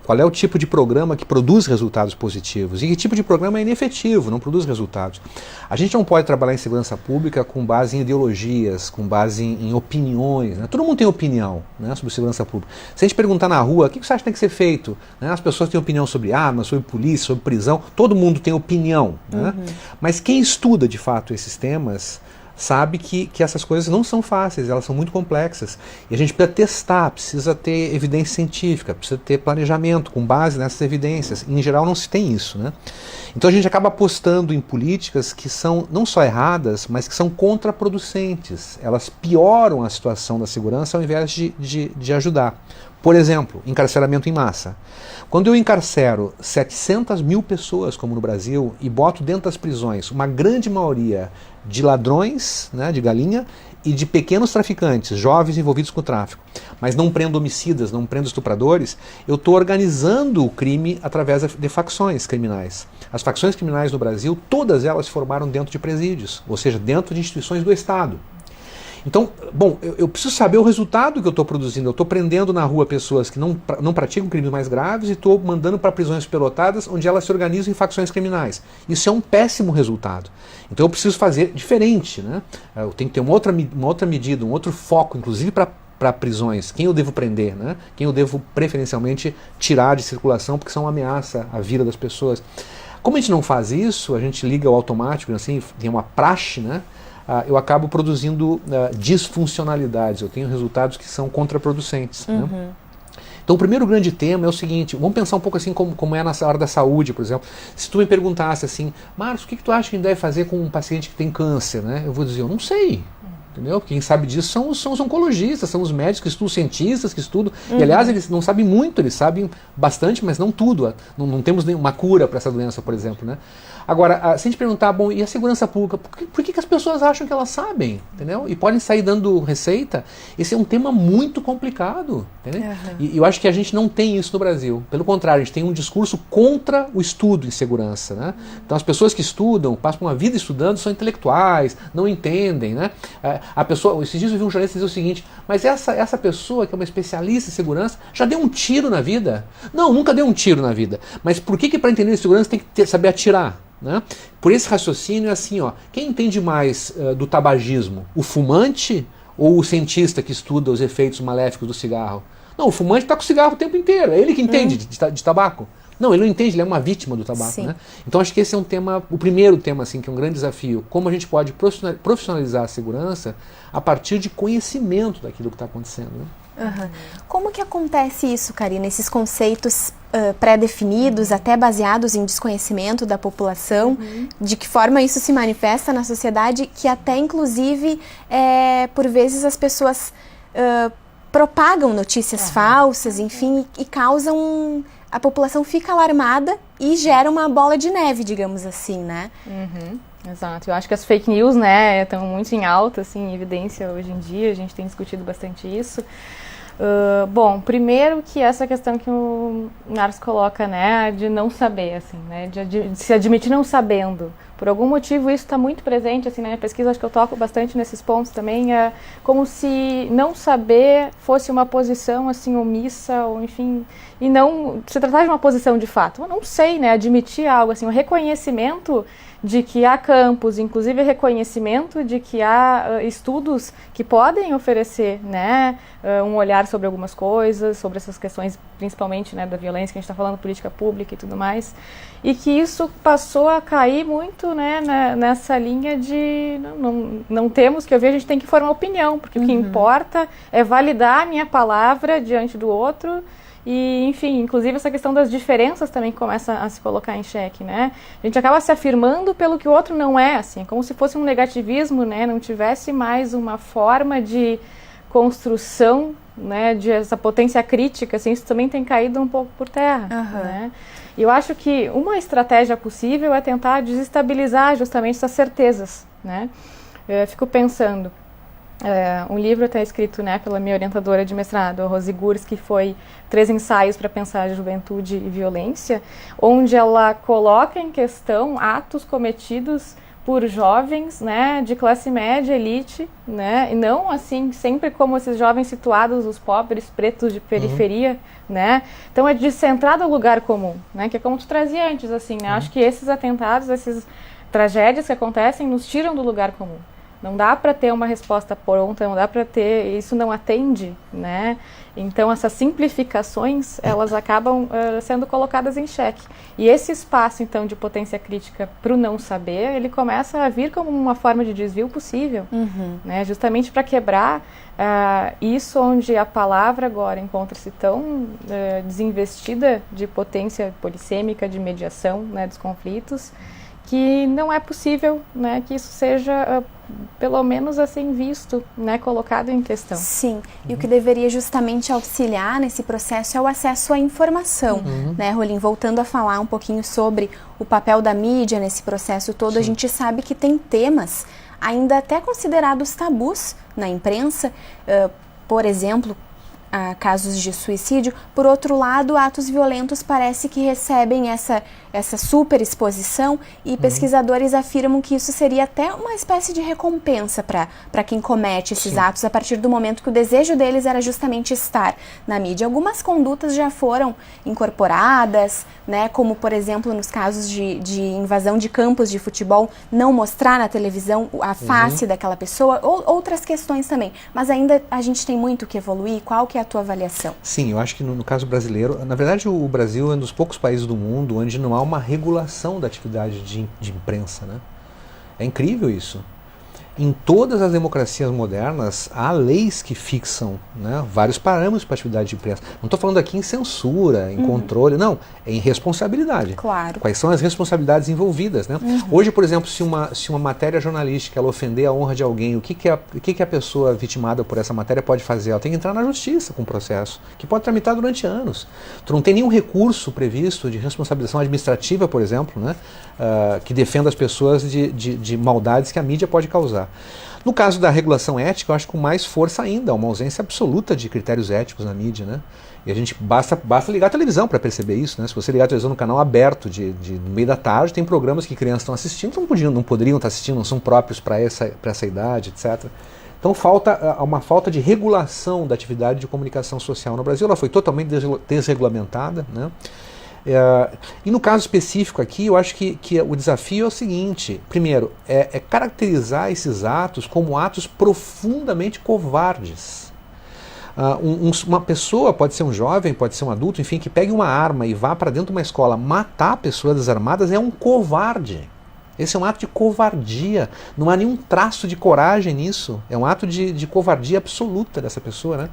Qual é o tipo de programa que produz resultados positivos? E que tipo de programa é inefetivo, não produz resultados? A gente não pode trabalhar em segurança pública com base em ideologias, com base em opiniões. Né? Todo mundo tem opinião, né, sobre segurança pública. Se a gente perguntar na rua, o que você acha que tem que ser feito? Né? As pessoas têm opinião sobre armas, sobre polícia, sobre prisão. Todo mundo tem opinião. Né? Mas quem estuda de fato esses temas sabe que essas coisas não são fáceis, elas são muito complexas. E a gente precisa testar, precisa ter evidência científica, precisa ter planejamento com base nessas evidências. Em geral não se tem isso, né? Então a gente acaba apostando em políticas que são não só erradas, mas que são contraproducentes. Elas pioram a situação da segurança ao invés de ajudar. Por exemplo, encarceramento em massa. Quando eu encarcero 700 mil pessoas, como no Brasil, e boto dentro das prisões uma grande maioria de ladrões, né, de galinha, e de pequenos traficantes, jovens envolvidos com o tráfico, mas não prendo homicidas, não prendo estupradores, eu estou organizando o crime através de facções criminais. As facções criminais no Brasil, todas elas se formaram dentro de presídios, ou seja, dentro de instituições do Estado. Então, bom, eu preciso saber o resultado que eu estou produzindo. Eu estou prendendo na rua pessoas que não praticam crimes mais graves e estou mandando para prisões pelotadas onde elas se organizam em facções criminais. Isso é um péssimo resultado. Então eu preciso fazer diferente, né? Eu tenho que ter uma outra medida, um outro foco, inclusive para prisões. Quem eu devo prender, né? Quem eu devo preferencialmente tirar de circulação porque são uma ameaça à vida das pessoas. Como a gente não faz isso, a gente liga o automático, assim, tem uma praxe, né? Eu acabo produzindo disfuncionalidades, eu tenho resultados que são contraproducentes. Né? Então o primeiro grande tema é o seguinte: vamos pensar um pouco assim como é na área da saúde, por exemplo. Se tu me perguntasse assim, Marcos, o que tu acha que a gente deve fazer com um paciente que tem câncer? Né? Eu vou dizer, eu não sei. entendeu? Quem sabe disso são os oncologistas, são os médicos que estudam, os cientistas que estudam. E, aliás, eles não sabem muito, eles sabem bastante, mas não tudo. Não temos nenhuma cura para essa doença, por exemplo, né? Agora, se a gente perguntar, bom, e a segurança pública? Por que as pessoas acham que elas sabem, entendeu? E podem sair dando receita? Esse é um tema muito complicado, entendeu? E eu acho que a gente não tem isso no Brasil. Pelo contrário, a gente tem um discurso contra o estudo em segurança, né? Então, as pessoas que estudam, passam uma vida estudando, são intelectuais, não entendem, né? Esses dias eu vi um jornalista dizer o seguinte, mas essa pessoa que é uma especialista em segurança já deu um tiro na vida? Não, nunca deu um tiro na vida. Mas por que para entender segurança tem que saber atirar? Né? Por esse raciocínio é assim, ó, quem entende mais do tabagismo? O fumante ou o cientista que estuda os efeitos maléficos do cigarro? Não, o fumante está com o cigarro o tempo inteiro, é ele que entende de tabaco. Não, ele não entende, ele é uma vítima do tabaco. Né? Então acho que esse é um tema, o primeiro tema, assim, que é um grande desafio. Como a gente pode profissionalizar a segurança a partir de conhecimento daquilo que está acontecendo. Né? Como que acontece isso, Karina? Esses conceitos pré-definidos, até baseados em desconhecimento da população, de que forma isso se manifesta na sociedade, que até inclusive, por vezes, as pessoas propagam notícias falsas, enfim, e causam... A população fica alarmada e gera uma bola de neve, digamos assim, né? Exato. Eu acho que as fake news, né, estão muito em alta, assim, em evidência hoje em dia. A gente tem discutido bastante isso. Bom, primeiro que essa questão que o Marcos coloca, né, de não saber, assim, né, de se admitir não sabendo. Por algum motivo isso está muito presente, assim, na minha pesquisa, acho que eu toco bastante nesses pontos também, como se não saber fosse uma posição, assim, omissa, ou enfim, e não se tratar de uma posição de fato. Eu não sei, né, admitir algo, assim, o reconhecimento de que há campos, inclusive reconhecimento de que há estudos que podem oferecer, né, um olhar sobre algumas coisas, sobre essas questões, principalmente, né, da violência, que a gente está falando, política pública e tudo mais, e que isso passou a cair muito, né, nessa linha de não temos que ouvir, a gente tem que formar opinião, porque o que importa é validar a minha palavra diante do outro. E, enfim, inclusive essa questão das diferenças também começa a se colocar em xeque, né? A gente acaba se afirmando pelo que o outro não é, assim, como se fosse um negativismo, né? Não tivesse mais uma forma de construção, né? De essa potência crítica, assim, isso também tem caído um pouco por terra, né? E eu acho que uma estratégia possível é tentar desestabilizar justamente essas certezas, né? Eu fico pensando... um livro até escrito, né, pela minha orientadora de mestrado, a Rosi Gurs, que foi 3 ensaios para pensar a juventude e violência, onde ela coloca em questão atos cometidos por jovens, né, de classe média, elite, né, e não assim sempre como esses jovens situados, os pobres, pretos de periferia, né, então é de centrar do lugar comum, né, que é como tu trazia antes, assim, né, acho que esses atentados, essas tragédias que acontecem nos tiram do lugar comum. Não dá para ter uma resposta pronta, não dá para ter, isso não atende, né? Então essas simplificações, elas acabam sendo colocadas em xeque. E esse espaço, então, de potência crítica para o não saber, ele começa a vir como uma forma de desvio possível, né? Justamente para quebrar isso onde a palavra agora encontra-se tão desinvestida de potência polissêmica, de mediação, né, dos conflitos, que não é possível, né, que isso seja, pelo menos assim, visto, né, colocado em questão. Sim, e o que deveria justamente auxiliar nesse processo é o acesso à informação, né, Rolim? Voltando a falar um pouquinho sobre o papel da mídia nesse processo todo, a gente sabe que tem temas ainda até considerados tabus na imprensa, por exemplo, casos de suicídio. Por outro lado, atos violentos parece que recebem essa superexposição e pesquisadores afirmam que isso seria até uma espécie de recompensa para quem comete esses atos a partir do momento que o desejo deles era justamente estar na mídia. Algumas condutas já foram incorporadas, né, como por exemplo nos casos de invasão de campos de futebol, não mostrar na televisão a face daquela pessoa, ou outras questões também. Mas ainda a gente tem muito que evoluir. Qual que é a tua avaliação? Sim, eu acho que no caso brasileiro, na verdade o Brasil é um dos poucos países do mundo onde não há uma regulação da atividade de imprensa, né? É incrível isso. em todas as democracias modernas, há leis que fixam, né, vários parâmetros para a atividade de imprensa. Não estou falando aqui em censura, em controle, não. É em responsabilidade. Claro. Quais são as responsabilidades envolvidas, né? Hoje, por exemplo, se uma matéria jornalística ela ofender a honra de alguém, o que a pessoa vitimada por essa matéria pode fazer? Ela tem que entrar na justiça com o processo, que pode tramitar durante anos. Tu não tem nenhum recurso previsto de responsabilização administrativa, por exemplo, né, que defenda as pessoas de maldades que a mídia pode causar. No caso da regulação ética, eu acho que com mais força ainda, uma ausência absoluta de critérios éticos na mídia, né? E a gente basta ligar a televisão para perceber isso, né? Se você ligar a televisão no canal aberto no meio da tarde, tem programas que crianças estão assistindo, não poderiam estar assistindo, não são próprios para essa idade, etc. Então uma falta de regulação da atividade de comunicação social no Brasil. Ela foi totalmente desregulamentada, né? E no caso específico aqui, eu acho que o desafio é o seguinte: primeiro, é caracterizar esses atos como atos profundamente covardes. Uma pessoa, pode ser um jovem, pode ser um adulto, enfim, que pegue uma arma e vá para dentro de uma escola matar pessoas desarmadas, é um covarde. Esse é um ato de covardia. Não há nenhum traço de coragem nisso. É um ato de covardia absoluta dessa pessoa, né?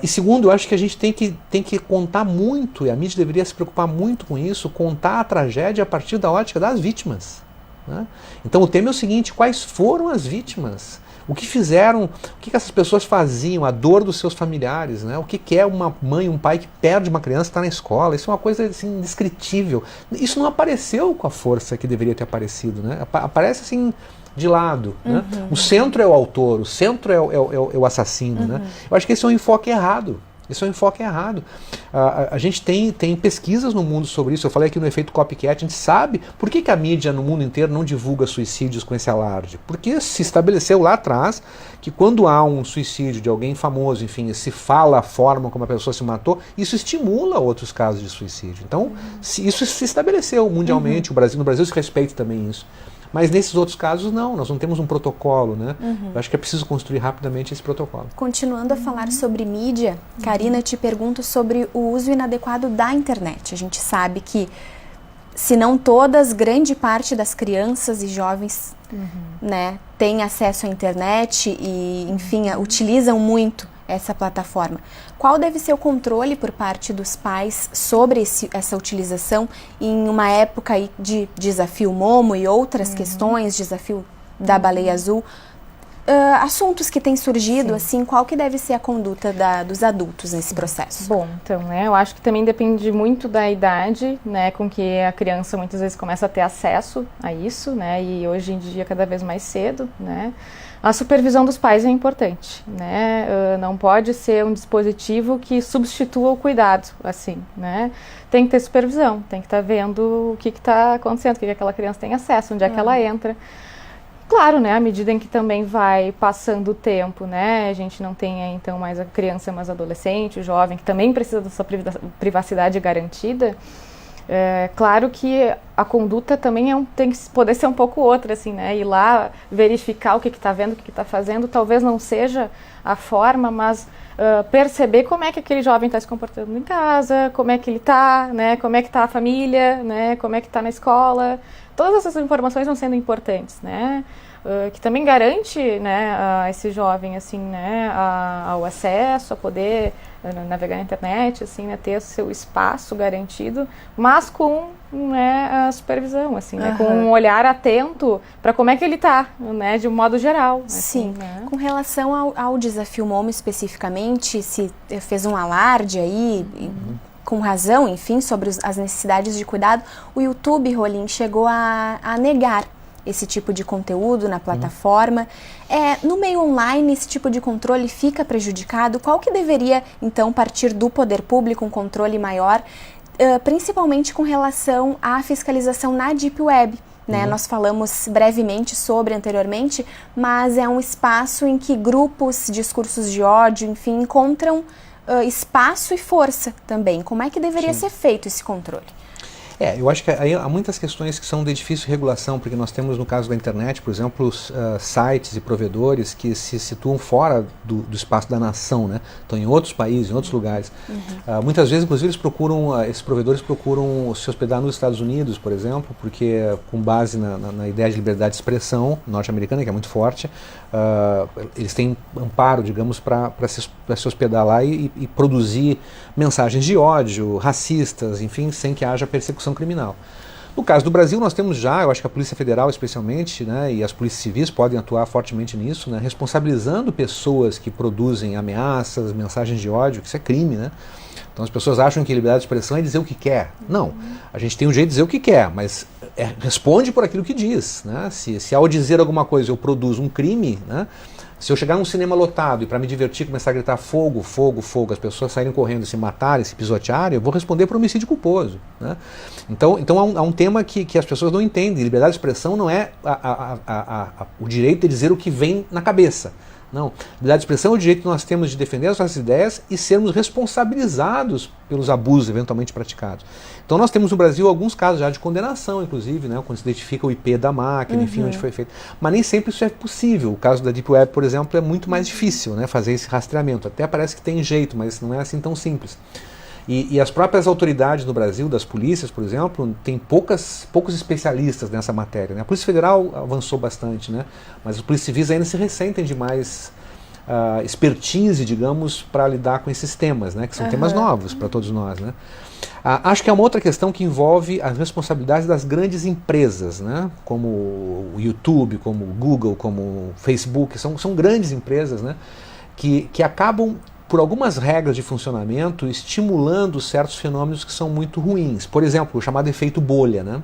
E segundo, eu acho que a gente tem que contar muito, e a mídia deveria se preocupar muito com isso, contar a tragédia a partir da ótica das vítimas, né? Então o tema é o seguinte: quais foram as vítimas? O que fizeram, o que essas pessoas faziam, a dor dos seus familiares, né? O que é uma mãe, um pai que perde uma criança e está na escola? Isso é uma coisa assim, indescritível. Isso não apareceu com a força que deveria ter aparecido, né? Aparece assim de lado, né? O centro é o autor, o centro é o assassino, né? Eu acho que esse é um enfoque errado. Isso é um enfoque errado. A gente tem pesquisas no mundo sobre isso. Eu falei aqui no efeito copycat. A gente sabe por que a mídia no mundo inteiro não divulga suicídios com esse alarde. Porque se estabeleceu lá atrás que quando há um suicídio de alguém famoso, enfim, se fala a forma como a pessoa se matou, isso estimula outros casos de suicídio. Então, isso se estabeleceu mundialmente. No Brasil se respeita também isso. Mas nesses outros casos nós não temos um protocolo, né? Eu acho que é preciso construir rapidamente esse protocolo. Continuando a falar sobre mídia, Karina, te pergunto sobre o uso inadequado da internet. A gente sabe que, se não todas, grande parte das crianças e jovens né, têm acesso à internet e, enfim, utilizam muito essa plataforma. Qual deve ser o controle por parte dos pais sobre essa utilização em uma época aí de desafio Momo e outras questões, desafio da baleia azul, assuntos que têm surgido, assim, qual que deve ser a conduta dos adultos nesse processo? Bom, então, né, eu acho que também depende muito da idade, né, com que a criança muitas vezes começa a ter acesso a isso, né, e hoje em dia cada vez mais cedo, né. A supervisão dos pais é importante, né? Não pode ser um dispositivo que substitua o cuidado, assim, né? Tem que ter supervisão, tem que estar vendo o que está acontecendo, o que aquela criança tem acesso, onde é que ela entra. Claro, né? À medida em que também vai passando o tempo, né? A gente não tem então mais a criança, mas adolescente, o jovem, que também precisa da sua privacidade garantida. Claro que a conduta também tem que poder ser um pouco outra, assim, né? Ir lá verificar o que está vendo, o que está fazendo, talvez não seja a forma, mas perceber como é que aquele jovem está se comportando em casa, como é que ele está, né? Como é que está a família, né? Como é que está na escola. Todas essas informações vão sendo importantes, né? Que também garante, né, a esse jovem, assim, né, ao acesso, a poder navegar na internet, assim, né, ter o seu espaço garantido, mas com, né, a supervisão, assim, né, com um olhar atento para como é que ele está, né, de um modo geral. Sim. Assim, né? Com relação ao desafio Momo especificamente, se fez um alarde aí, com razão, enfim, sobre as necessidades de cuidado, o YouTube, Rolim, chegou a negar esse tipo de conteúdo na plataforma. No meio online, esse tipo de controle fica prejudicado? Qual que deveria, então, partir do poder público, um controle maior, principalmente com relação à fiscalização na Deep Web? Né? Nós falamos brevemente sobre anteriormente, mas é um espaço em que grupos, discursos de ódio, enfim, encontram espaço e força também. Como é que deveria ser feito esse controle? Eu acho que aí há muitas questões que são de difícil regulação, porque nós temos, no caso da internet, por exemplo, sites e provedores que se situam fora do espaço da nação, né? Estão em outros países, em outros lugares. Muitas vezes, inclusive, esses provedores procuram se hospedar nos Estados Unidos, por exemplo, porque com base na ideia de liberdade de expressão norte-americana, que é muito forte, eles têm amparo, digamos, para se hospedar lá e produzir mensagens de ódio, racistas, enfim, sem que haja persecução criminal. No caso do Brasil, nós temos já, eu acho que a Polícia Federal especialmente, né, e as polícias civis podem atuar fortemente nisso, né, responsabilizando pessoas que produzem ameaças, mensagens de ódio, que isso é crime, né? Então as pessoas acham que liberdade de expressão é dizer o que quer. Não, a gente tem um jeito de dizer o que quer, mas responde por aquilo que diz, né? Se ao dizer alguma coisa eu produzo um crime, né? Se eu chegar num cinema lotado e para me divertir começar a gritar fogo, fogo, fogo, as pessoas saírem correndo, se matarem, se pisotearem, eu vou responder por homicídio culposo, né? Então há um tema que as pessoas não entendem. Liberdade de expressão não é o direito de dizer o que vem na cabeça. Não. Liberdade de expressão é o direito que nós temos de defender as nossas ideias e sermos responsabilizados pelos abusos eventualmente praticados. Então nós temos no Brasil alguns casos já de condenação, inclusive, né, quando se identifica o IP da máquina, enfim, onde foi feito. Mas nem sempre isso é possível. O caso da Deep Web, por exemplo, é muito mais difícil, né, fazer esse rastreamento. Até parece que tem jeito, mas não é assim tão simples. E as próprias autoridades no Brasil, das polícias, por exemplo, tem poucos especialistas nessa matéria, né? A Polícia Federal avançou bastante, né? Mas os polícias civis ainda se ressentem de mais expertise, digamos, para lidar com esses temas, né? Que são temas novos para todos nós, né? Acho que é uma outra questão que envolve as responsabilidades das grandes empresas, né? Como o YouTube, como o Google, como o Facebook, são grandes empresas, né? Que acabam, por algumas regras de funcionamento, estimulando certos fenômenos que são muito ruins. Por exemplo, o chamado efeito bolha, né?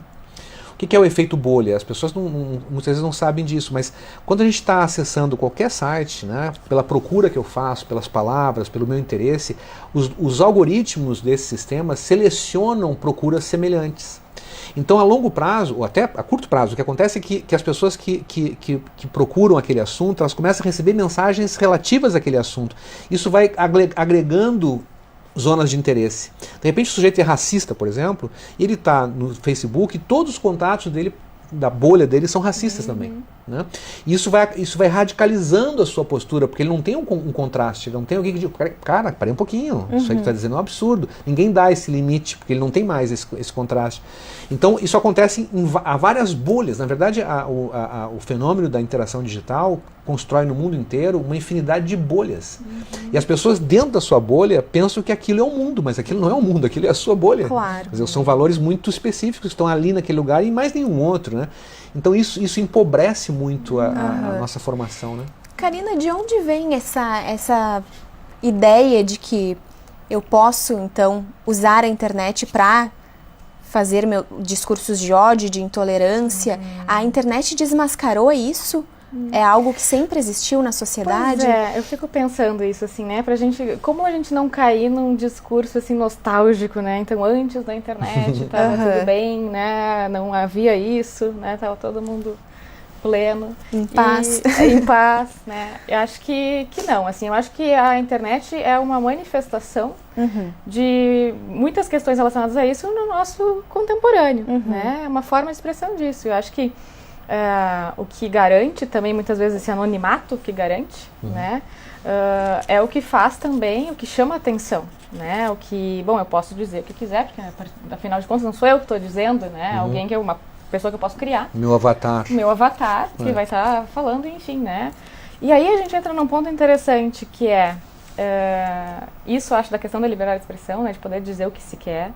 O que é o efeito bolha? As pessoas muitas vezes não sabem disso, mas quando a gente está acessando qualquer site, né, pela procura que eu faço, pelas palavras, pelo meu interesse, os algoritmos desses sistemas selecionam procuras semelhantes. Então, a longo prazo, ou até a curto prazo, o que acontece é que as pessoas que procuram aquele assunto, elas começam a receber mensagens relativas àquele assunto. Isso vai agregando zonas de interesse. De repente, o sujeito é racista, por exemplo, e ele está no Facebook e todos os contatos dele, da bolha dele, são racistas também. Né? E isso vai radicalizando a sua postura, porque ele não tem um contraste, não tem alguém que diz, cara, parei um pouquinho, isso aí que está dizendo é um absurdo. Ninguém dá esse limite, porque ele não tem mais esse contraste. Então, isso acontece há várias bolhas. Na verdade, o fenômeno da interação digital constrói no mundo inteiro uma infinidade de bolhas. E as pessoas dentro da sua bolha pensam que aquilo é o mundo, mas aquilo não é o mundo, aquilo é a sua bolha. Claro. Quer dizer, são valores muito específicos que estão ali naquele lugar e mais nenhum outro, né? Então isso empobrece muito a nossa formação, né? Karina, de onde vem essa ideia de que eu posso, então, usar a internet para fazer discursos de ódio, de intolerância? A internet desmascarou isso? É algo que sempre existiu na sociedade? Pois eu fico pensando isso, assim, né, pra gente, como a gente não cair num discurso, assim, nostálgico, né, então antes da internet tava tudo bem, né, não havia isso, né, tava todo mundo pleno. Em paz. Em paz, né, eu acho que não, assim, eu acho que a internet é uma manifestação de muitas questões relacionadas a isso no nosso contemporâneo, né, é uma forma de expressão disso, eu acho que o que garante também, muitas vezes, esse anonimato que garante, né, é o que faz também, o que chama a atenção, né, o que, bom, eu posso dizer o que quiser, porque afinal de contas não sou eu que estou dizendo, né, alguém que é uma pessoa que eu posso criar. Meu avatar, que vai estar falando, enfim, né. E aí a gente entra num ponto interessante, que isso, acho, da questão da liberdade de expressão, né, de poder dizer o que se quer,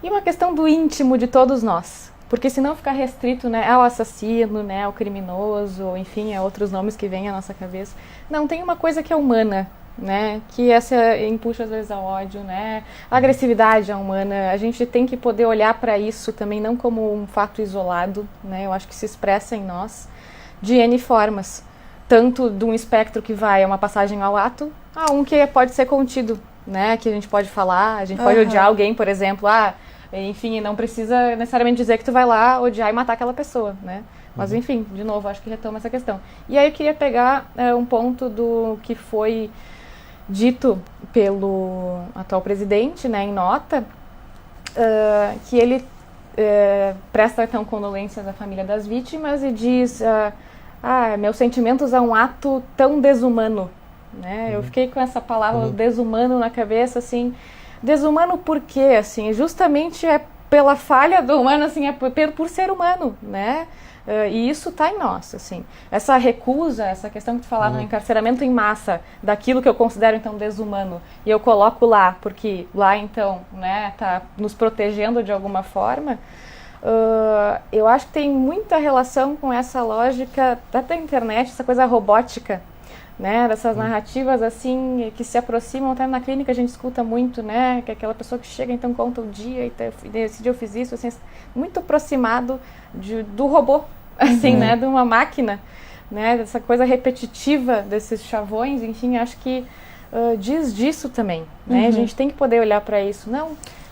e uma questão do íntimo de todos nós. Porque senão fica restrito, né, ao assassino, né, ao criminoso, enfim, a outros nomes que vêm à nossa cabeça. Não, tem uma coisa que é humana, né, que essa empuxa às vezes ao ódio, né, a agressividade é humana. A gente tem que poder olhar para isso também não como um fato isolado, né, eu acho que se expressa em nós de N formas. Tanto de um espectro que vai a uma passagem ao ato, a um que pode ser contido, né, que a gente pode falar, a gente pode odiar alguém, por exemplo, enfim, não precisa necessariamente dizer que tu vai lá odiar e matar aquela pessoa, né? Mas, enfim, de novo, acho que retoma essa questão. E aí eu queria pegar um ponto do que foi dito pelo atual presidente, né, em nota, que ele presta então condolências à família das vítimas e diz meus sentimentos a um ato tão desumano, né? Eu fiquei com essa palavra desumano na cabeça, assim, desumano por quê? Assim, justamente pela falha do humano, assim, por ser humano, né? E isso está em nós, assim. Essa recusa, essa questão que tu falava, no encarceramento em massa, daquilo que eu considero, então, desumano, e eu coloco lá, porque lá, então, né, tá nos protegendo de alguma forma, eu acho que tem muita relação com essa lógica da internet, essa coisa robótica, né, dessas narrativas, assim, que se aproximam, até na clínica a gente escuta muito, né, que é aquela pessoa que chega, então, conta o dia, e esse dia eu fiz isso, assim, muito aproximado do robô, assim, né, de uma máquina, né, dessa coisa repetitiva desses chavões, enfim, acho que diz disso também, né, a gente tem que poder olhar para isso, não,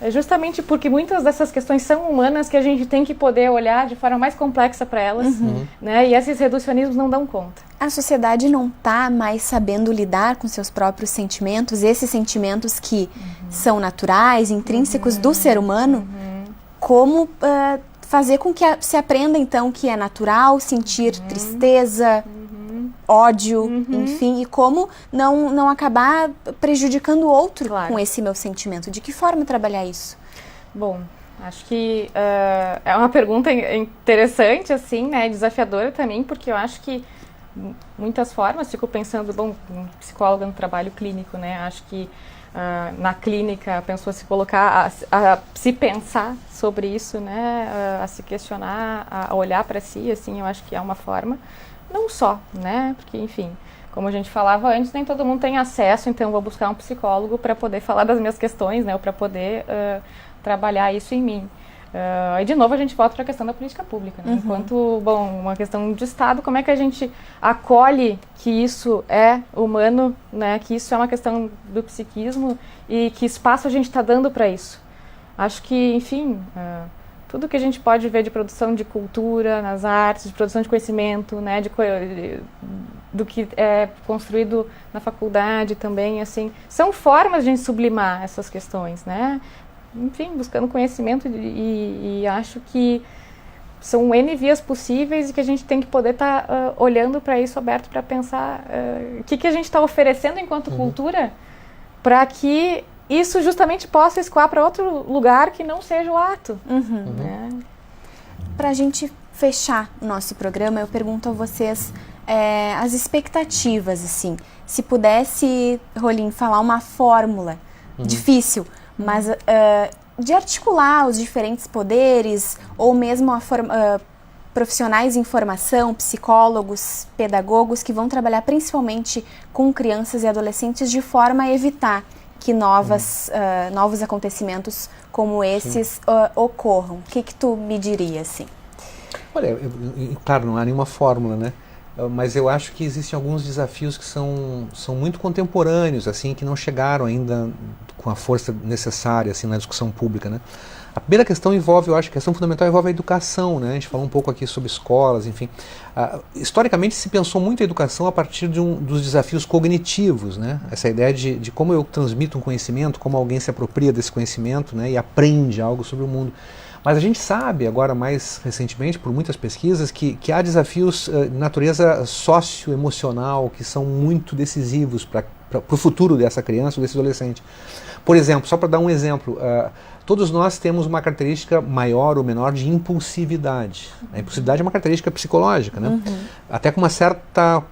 justamente porque muitas dessas questões são humanas que a gente tem que poder olhar de forma mais complexa para elas, né, e esses reducionismos não dão conta. A sociedade não está mais sabendo lidar com seus próprios sentimentos, esses sentimentos que são naturais, intrínsecos do ser humano, como fazer com que se aprenda, então, que é natural sentir tristeza, ódio, enfim, e como não acabar prejudicando o outro com esse meu sentimento. De que forma trabalhar isso? Bom, acho que é uma pergunta interessante, assim, né, desafiadora também, porque eu acho que muitas formas, fico pensando, bom, psicóloga no trabalho clínico, né, acho que na clínica a pessoa se colocar, a se pensar sobre isso, né, a se questionar, a olhar para si, assim, eu acho que é uma forma, não só, né, porque, enfim, como a gente falava antes, nem todo mundo tem acesso, então eu vou buscar um psicólogo para poder falar das minhas questões, né, ou para poder trabalhar isso em mim. E de novo a gente volta para a questão da política pública, né? Enquanto, bom, uma questão de Estado, como é que a gente acolhe que isso é humano, né? Que isso é uma questão do psiquismo e que espaço a gente está dando para isso? Acho que, enfim, tudo que a gente pode ver de produção de cultura, nas artes, de produção de conhecimento, né? Do que é construído na faculdade também, assim, são formas de a gente sublimar essas questões, né? Enfim, buscando conhecimento e acho que são N vias possíveis e que a gente tem que poder estar olhando para isso aberto para pensar o que a gente está oferecendo enquanto cultura para que isso justamente possa escoar para outro lugar que não seja o ato. Né? Para a gente fechar o nosso programa, eu pergunto a vocês as expectativas, assim, se pudesse, Rolim, falar uma fórmula difícil, mas de articular os diferentes poderes ou mesmo profissionais em formação, psicólogos, pedagogos que vão trabalhar principalmente com crianças e adolescentes de forma a evitar que novos acontecimentos como esses ocorram. O que tu me diria, assim? Olha, claro, não há nenhuma fórmula, né? Mas eu acho que existem alguns desafios que são muito contemporâneos, assim, que não chegaram ainda com a força necessária, assim, na discussão pública, né? A primeira questão envolve, eu acho que a questão fundamental envolve a educação, né? A gente falou um pouco aqui sobre escolas, enfim. Historicamente se pensou muito a educação a partir dos desafios cognitivos, né? Essa ideia de como eu transmito um conhecimento, como alguém se apropria desse conhecimento, né? E aprende algo sobre o mundo. Mas a gente sabe agora, mais recentemente, por muitas pesquisas, que há desafios de natureza socioemocional que são muito decisivos para o futuro dessa criança ou desse adolescente. Por exemplo, só para dar um exemplo, todos nós temos uma característica maior ou menor de impulsividade. A impulsividade é uma característica psicológica, né? Até com uma certa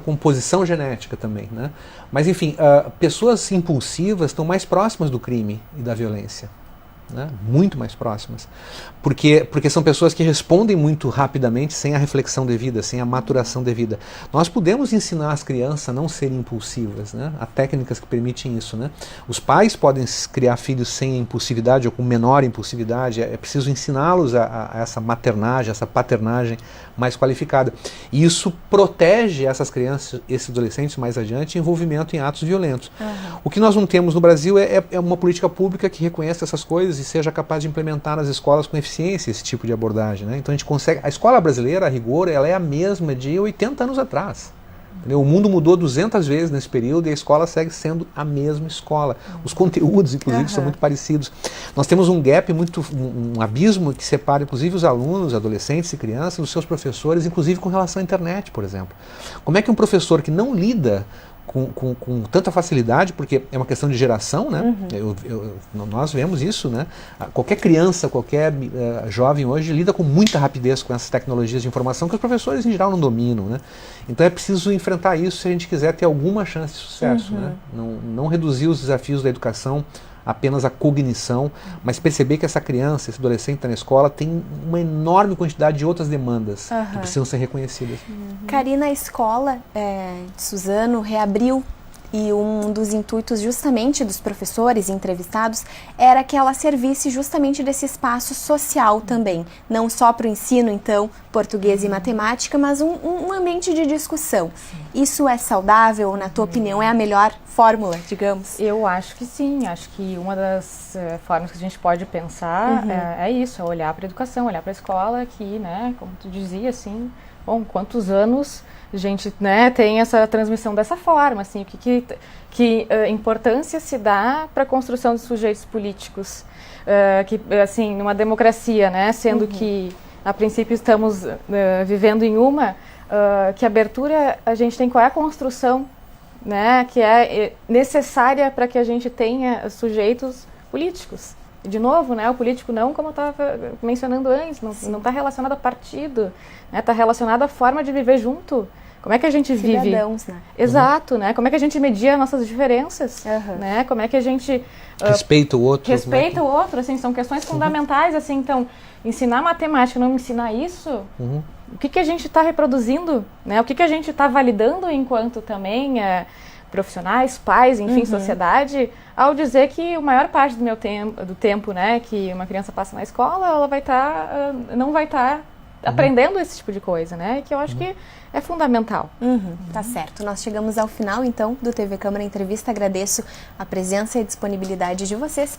composição genética também, né? Mas enfim, pessoas impulsivas estão mais próximas do crime e da violência. Né? Muito mais próximas, porque são pessoas que respondem muito rapidamente sem a reflexão devida, sem a maturação devida. Nós podemos ensinar as crianças a não serem impulsivas, né? Há técnicas que permitem isso, né? Os pais podem criar filhos sem impulsividade ou com menor impulsividade, é preciso ensiná-los a essa maternagem, essa paternagem mais qualificada. E isso protege essas crianças, esses adolescentes mais adiante, de envolvimento em atos violentos. O que nós não temos no Brasil é uma política pública que reconheça essas coisas e seja capaz de implementar nas escolas com eficiência esse tipo de abordagem, né? Então a gente consegue... A escola brasileira, a rigor, ela é a mesma de 80 anos atrás. Entendeu? O mundo mudou 200 vezes nesse período e a escola segue sendo a mesma escola. Os conteúdos, inclusive, são muito parecidos. Nós temos um gap, um abismo que separa, inclusive, os alunos, adolescentes e crianças dos seus professores, inclusive com relação à internet, por exemplo. Como é que um professor que não lida com tanta facilidade, porque é uma questão de geração, né? Nós vemos isso, né? Qualquer criança, qualquer jovem hoje lida com muita rapidez com essas tecnologias de informação que os professores em geral não dominam, né? Então é preciso enfrentar isso se a gente quiser ter alguma chance de sucesso, né? Não reduzir os desafios da educação apenas a cognição, mas perceber que essa criança, esse adolescente que está na escola tem uma enorme quantidade de outras demandas que precisam ser reconhecidas. Karina, a escola de Suzano reabriu e um dos intuitos justamente dos professores entrevistados era que ela servisse justamente desse espaço social também, não só para o ensino, então, português e matemática, mas um ambiente de discussão. Isso é saudável? Na tua opinião, é a melhor fórmula, digamos? Eu acho que sim, acho que uma das formas que a gente pode pensar é isso, é olhar para a educação, olhar para a escola, que, né, como tu dizia, assim, bom, quantos anos a gente, né, tem essa transmissão dessa forma, assim, que importância se dá para a construção de sujeitos políticos, que, assim, numa democracia, né, sendo que, a princípio, estamos vivendo em que abertura a gente tem, qual é a construção, né, que é necessária para que a gente tenha sujeitos políticos. De novo, né, o político não, como eu estava mencionando antes, não está relacionado a partido, está relacionado à forma de viver junto. Como é que a gente vive? Cidadãos, né? Exato, né? Como é que a gente media nossas diferenças? Né? Como é que a gente... respeita o outro. Respeita o outro, assim, são questões fundamentais, assim, então, ensinar matemática, não ensinar isso, o que a gente está reproduzindo, né? O que a gente está validando enquanto também profissionais, pais, enfim, sociedade, ao dizer que a maior parte do tempo, né, que uma criança passa na escola, ela vai não vai estar aprendendo esse tipo de coisa, né, que eu acho que é fundamental. Tá certo. Nós chegamos ao final, então, do TV Câmara Entrevista. Agradeço a presença e a disponibilidade de vocês.